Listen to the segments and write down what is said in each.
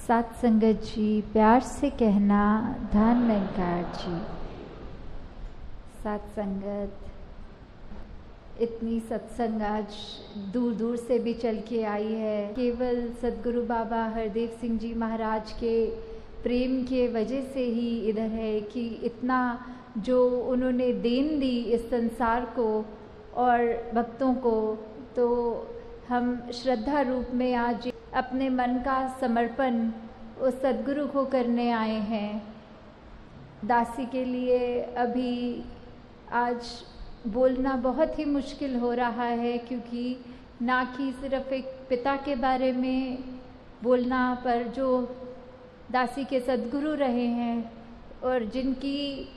सात संगत जी, प्यार से कहना धन निरंकार जी। सात संगत, इतनी सत्संग आज दूर दूर से भी चल के आई है। केवल सदगुरु बाबा हरदेव सिंह जी महाराज के प्रेम के वजह से ही इधर है कि इतना जो उन्होंने देन दी इस संसार को और भक्तों को, तो हम श्रद्धा रूप में आज अपने मन का समर्पण उस सदगुरु को करने आए हैं। दासी के लिए अभी आज बोलना बहुत ही मुश्किल हो रहा है, क्योंकि ना कि सिर्फ एक पिता के बारे में बोलना, पर जो दासी के सदगुरु रहे हैं और जिनकी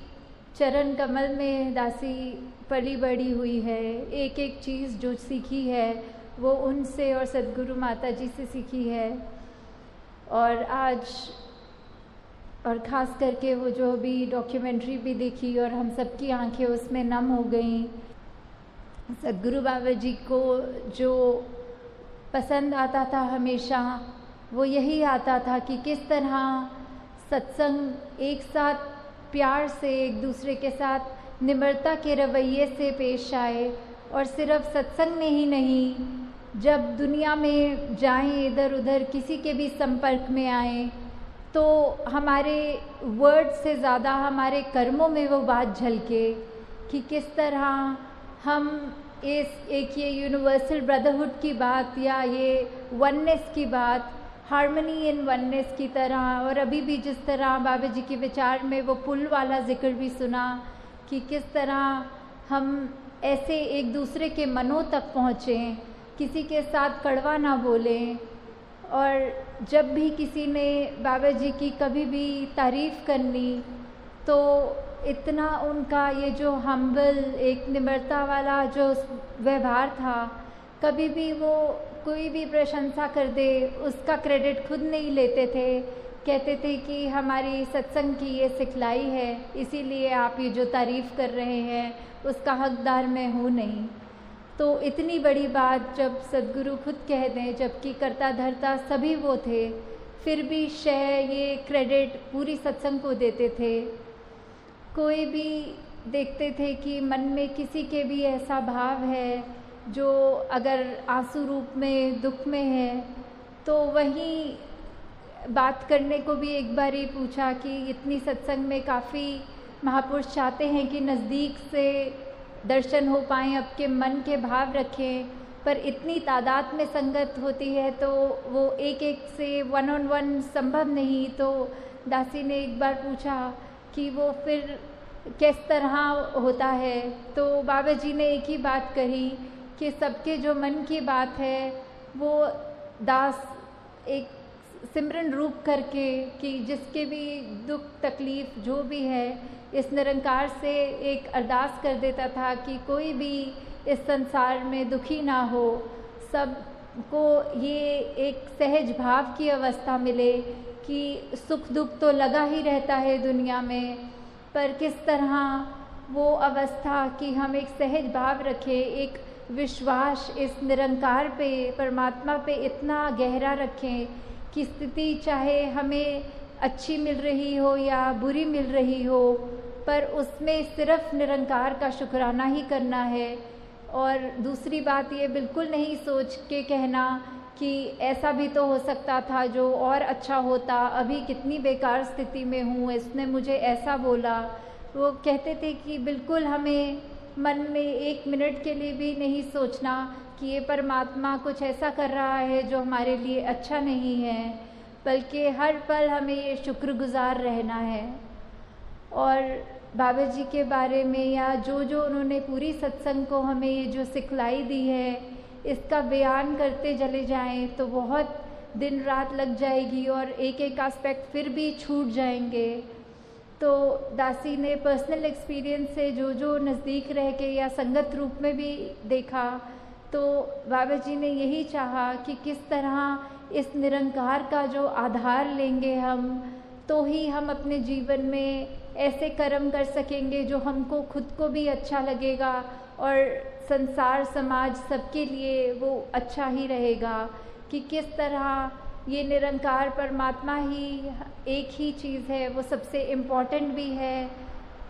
चरण कमल में दासी पली बड़ी हुई है, एक एक चीज़ जो सीखी है वो उनसे और सदगुरु माता जी से सीखी है। और आज और ख़ास करके वो जो अभी डॉक्यूमेंट्री भी देखी और हम सबकी आंखें उसमें नम हो गईं। सदगुरु बाबा जी को जो पसंद आता था हमेशा, वो यही आता था कि किस तरह सत्संग एक साथ प्यार से एक दूसरे के साथ निम्रता के रवैये से पेश आए। और सिर्फ सत्संग में ही नहीं, जब दुनिया में जाएं, इधर उधर किसी के भी संपर्क में आएं, तो हमारे वर्ड से ज़्यादा हमारे कर्मों में वो बात झलके कि किस तरह हम एक ये यूनिवर्सल ब्रदरहुड की बात या ये वननेस की बात, हार्मनी इन वननेस की तरह, और अभी भी जिस तरह बाबा जी के विचार में वो पुल वाला जिक्र भी सुना कि किस तरह हम ऐसे एक दूसरे के मनों तक पहुँचें, किसी के साथ कड़वा ना बोलें। और जब भी किसी ने बाबा जी की कभी भी तारीफ़ करनी, तो इतना उनका ये जो हम्बल एक निम्रता वाला जो व्यवहार था, कभी भी वो कोई भी प्रशंसा कर दे उसका क्रेडिट खुद नहीं लेते थे। कहते थे कि हमारी सत्संग की ये सिखलाई है, इसीलिए आप ये जो तारीफ़ कर रहे हैं उसका हकदार मैं हूँ नहीं। तो इतनी बड़ी बात जब सदगुरु खुद कह दें, जबकि कर्ता धर्ता सभी वो थे, फिर भी ये क्रेडिट पूरी सत्संग को देते थे। कोई भी देखते थे कि मन में किसी के भी ऐसा भाव है जो अगर आंसू रूप में दुख में है, तो वहीं बात करने को भी एक बार ही पूछा कि इतनी सत्संग में काफ़ी महापुरुष चाहते हैं कि नज़दीक से दर्शन हो पाएँ, आपके मन के भाव रखें, पर इतनी तादाद में संगत होती है तो वो एक एक से वन ऑन वन संभव नहीं। तो दासी ने एक बार पूछा कि वो फिर किस तरह होता है, तो बाबा जी ने एक ही बात कही कि सबके जो मन की बात है वो दास एक सिमरन रूप करके, कि जिसके भी दुख तकलीफ़ जो भी है, इस निरंकार से एक अरदास कर देता था कि कोई भी इस संसार में दुखी ना हो, सबको ये एक सहज भाव की अवस्था मिले कि सुख दुख तो लगा ही रहता है दुनिया में, पर किस तरह वो अवस्था कि हम एक सहज भाव रखें, एक विश्वास इस निरंकार पे, परमात्मा पे इतना गहरा रखें कि स्थिति चाहे हमें अच्छी मिल रही हो या बुरी मिल रही हो, पर उसमें सिर्फ निरंकार का शुक्राना ही करना है। और दूसरी बात ये बिल्कुल नहीं सोच के कहना कि ऐसा भी तो हो सकता था जो और अच्छा होता, अभी कितनी बेकार स्थिति में हूँ, इसने मुझे ऐसा बोला। वो कहते थे कि बिल्कुल हमें मन में एक मिनट के लिए भी नहीं सोचना कि ये परमात्मा कुछ ऐसा कर रहा है जो हमारे लिए अच्छा नहीं है, बल्कि हर पल हमें ये शुक्रगुजार रहना है। और बाबा जी के बारे में या जो जो उन्होंने पूरी सत्संग को हमें ये जो सिखलाई दी है, इसका बयान करते चले जाएं तो बहुत दिन रात लग जाएगी और एक एक एस्पेक्ट फिर भी छूट जाएंगे। तो दासी ने पर्सनल एक्सपीरियंस से जो जो नज़दीक रह के या संगत रूप में भी देखा, तो बाबा जी ने यही चाहा कि किस तरह इस निरंकार का जो आधार लेंगे हम, तो ही हम अपने जीवन में ऐसे कर्म कर सकेंगे जो हमको खुद को भी अच्छा लगेगा और संसार समाज सबके लिए वो अच्छा ही रहेगा। कि किस तरह ये निरंकार परमात्मा ही एक ही चीज़ है, वो सबसे इम्पोर्टेंट भी है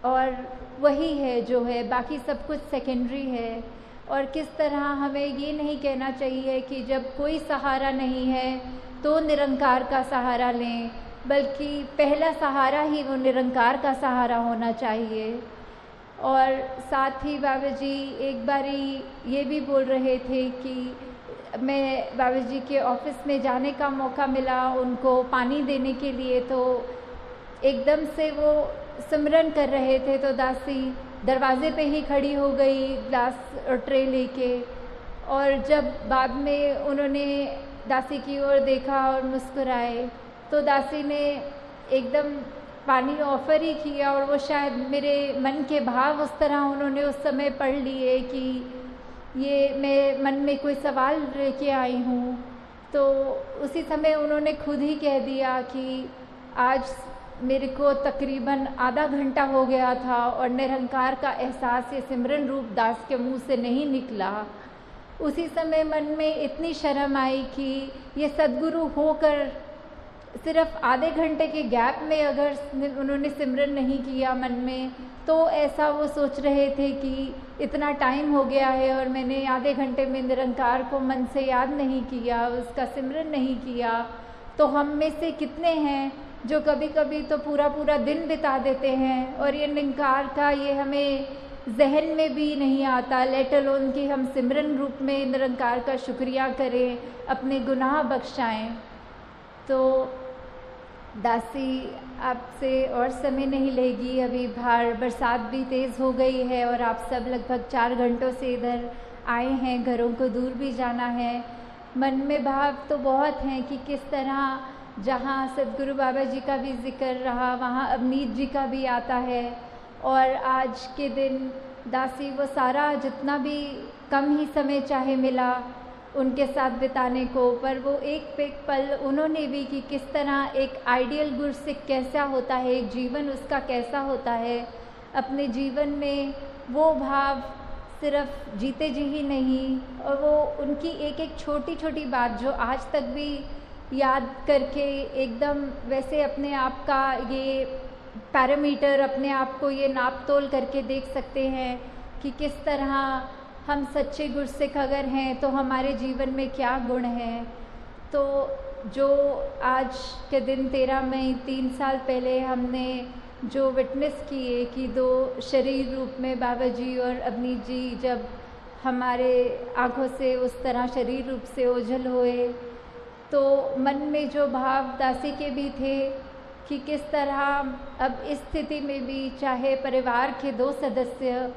और वही है जो है, बाकी सब कुछ सेकेंडरी है। और किस तरह हमें ये नहीं कहना चाहिए कि जब कोई सहारा नहीं है तो निरंकार का सहारा लें, बल्कि पहला सहारा ही वो निरंकार का सहारा होना चाहिए। और साथ ही बाबा जी एक बारी ये भी बोल रहे थे कि मैं बाबा जी के ऑफिस में जाने का मौका मिला उनको पानी देने के लिए, तो एकदम से वो सिमरन कर रहे थे तो दासी दरवाजे पे ही खड़ी हो गई ग्लास और ट्रे लेके। और जब बाद में उन्होंने दासी की ओर देखा और मुस्कुराए तो दासी ने एकदम पानी ऑफ़र ही किया, और वो शायद मेरे मन के भाव उस तरह उन्होंने उस समय पढ़ लिए कि ये मैं मन में कोई सवाल लेके आई हूँ। तो उसी समय उन्होंने खुद ही कह दिया कि आज मेरे को तकरीबन आधा घंटा हो गया था और निरंकार का एहसास ये सिमरन रूप दास के मुंह से नहीं निकला। उसी समय मन में इतनी शर्म आई कि ये सद्गुरु होकर सिर्फ आधे घंटे के गैप में अगर उन्होंने सिमरन नहीं किया मन में, तो ऐसा वो सोच रहे थे कि इतना टाइम हो गया है और मैंने आधे घंटे में निरंकार को मन से याद नहीं किया, उसका सिमरन नहीं किया। तो हम में से कितने हैं जो कभी कभी तो पूरा पूरा दिन बिता देते हैं और ये निरंकार का ये हमें जहन में भी नहीं आता, लेट अलोन कि हम सिमरन रूप में निरंकार का शुक्रिया करें, अपने गुनाह बख्शाएं। तो दासी आपसे और समय नहीं लेगी, अभी बाहर बरसात भी तेज़ हो गई है और आप सब लगभग 4 घंटों से इधर आए हैं, घरों को दूर भी जाना है। मन में भाव तो बहुत हैं कि किस तरह जहाँ सद्गुरु बाबा जी का भी जिक्र रहा वहाँ अवनीत जी का भी आता है, और आज के दिन दासी वो सारा जितना भी कम ही समय चाहे मिला उनके साथ बिताने को, पर वो एक एक पल उन्होंने भी कि किस तरह एक आइडियल गुरसिख कैसा होता है, एक जीवन उसका कैसा होता है। अपने जीवन में वो भाव सिर्फ जीते जी ही नहीं, और वो उनकी एक एक छोटी छोटी बात जो आज तक भी याद करके एकदम वैसे अपने आप का ये पैरामीटर, अपने आप को ये नाप तोल करके देख सकते हैं कि किस तरह हम सच्चे गुरसिख अगर हैं तो हमारे जीवन में क्या गुण हैं। तो जो आज के दिन 13 मई 3 साल पहले हमने जो विटनेस किए कि 2 शरीर रूप में बाबा जी और अवनीत जी जब हमारे आँखों से उस तरह शरीर रूप से ओझल हुए, तो मन में जो भाव दासी के भी थे कि किस तरह अब इस स्थिति में भी चाहे परिवार के 2 सदस्य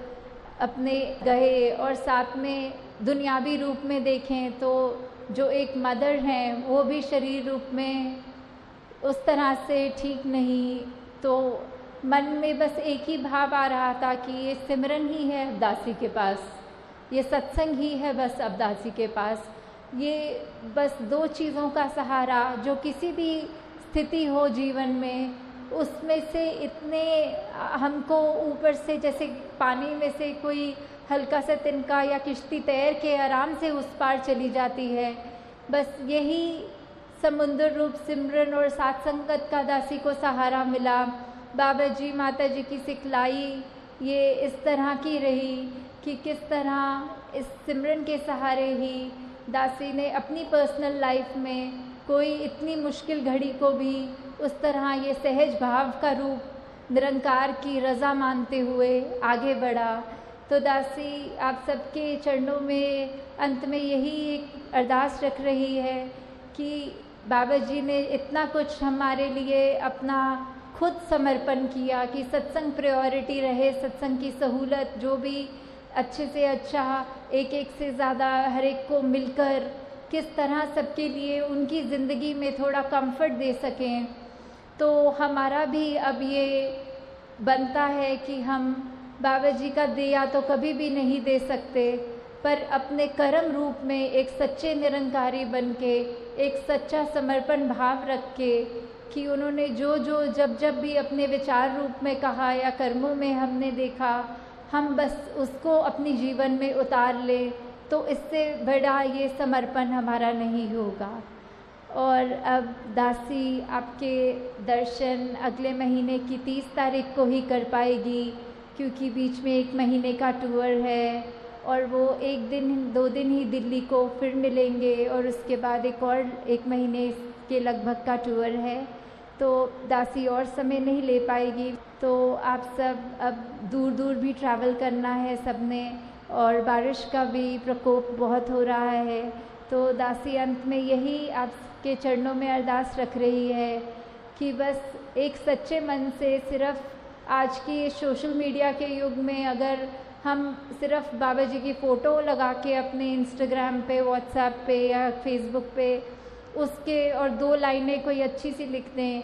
अपने गए और साथ में दुनियावी रूप में देखें तो जो एक मदर हैं वो भी शरीर रूप में उस तरह से ठीक नहीं, तो मन में बस एक ही भाव आ रहा था कि ये सिमरन ही है अब दासी के पास, ये सत्संग ही है बस अब दासी के पास। ये बस 2 चीज़ों का सहारा जो किसी भी स्थिति हो जीवन में, उसमें से इतने हमको ऊपर से जैसे पानी में से कोई हल्का सा तिनका या किश्ती तैर के आराम से उस पार चली जाती है, बस यही समुद्र रूप सिमरन और साथ संगत का दासी को सहारा मिला। बाबा जी माता जी की सिखलाई ये इस तरह की रही कि किस तरह इस सिमरन के सहारे ही दासी ने अपनी पर्सनल लाइफ में कोई इतनी मुश्किल घड़ी को भी उस तरह ये सहज भाव का रूप निरंकार की रज़ा मानते हुए आगे बढ़ा। तो दासी आप सबके चरणों में अंत में यही एक अरदास रख रही है कि बाबा जी ने इतना कुछ हमारे लिए अपना खुद समर्पण किया कि सत्संग प्रायोरिटी रहे, सत्संग की सहूलत जो भी अच्छे से अच्छा एक एक से ज़्यादा हर एक को मिलकर किस तरह सबके लिए उनकी ज़िंदगी में थोड़ा कंफर्ट दे सकें। तो हमारा भी अब ये बनता है कि हम बाबा जी का दिया तो कभी भी नहीं दे सकते, पर अपने कर्म रूप में एक सच्चे निरंकारी बन के एक सच्चा समर्पण भाव रख के कि उन्होंने जो जो जब जब भी अपने विचार रूप में कहा या कर्मों में हमने देखा, हम बस उसको अपने जीवन में उतार ले, तो इससे बड़ा ये समर्पण हमारा नहीं होगा। और अब दासी आपके दर्शन अगले महीने की 30 तारीख को ही कर पाएगी, क्योंकि बीच में 1 महीने का टूर है और वो 1 दिन 2 दिन ही दिल्ली को फिर मिलेंगे और उसके बाद एक और 1 महीने के लगभग का टूर है, तो दासी और समय नहीं ले पाएगी। तो आप सब अब दूर दूर भी ट्रैवल करना है सबने, और बारिश का भी प्रकोप बहुत हो रहा है, तो दासी अंत में यही आपके चरणों में अरदास रख रही है कि बस एक सच्चे मन से सिर्फ आज की सोशल मीडिया के युग में अगर हम सिर्फ बाबा जी की फ़ोटो लगा के अपने इंस्टाग्राम पे, व्हाट्सएप पे या फेसबुक पे उसके और 2 लाइनें कोई अच्छी सी लिख दें,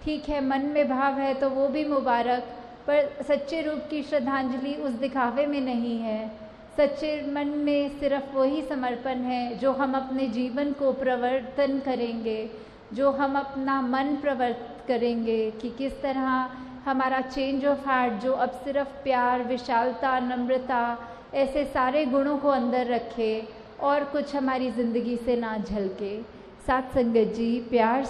ठीक है, मन में भाव है तो वो भी मुबारक, पर सच्चे रूप की श्रद्धांजलि उस दिखावे में नहीं है। सच्चे मन में सिर्फ वही समर्पण है जो हम अपने जीवन को प्रवर्तन करेंगे, जो हम अपना मन प्रवर्तित करेंगे कि किस तरह हमारा चेंज ऑफ हार्ट जो अब सिर्फ प्यार, विशालता, नम्रता ऐसे सारे गुणों को अंदर रखे और कुछ हमारी ज़िंदगी से ना झलके। साथ संगत जी, प्यार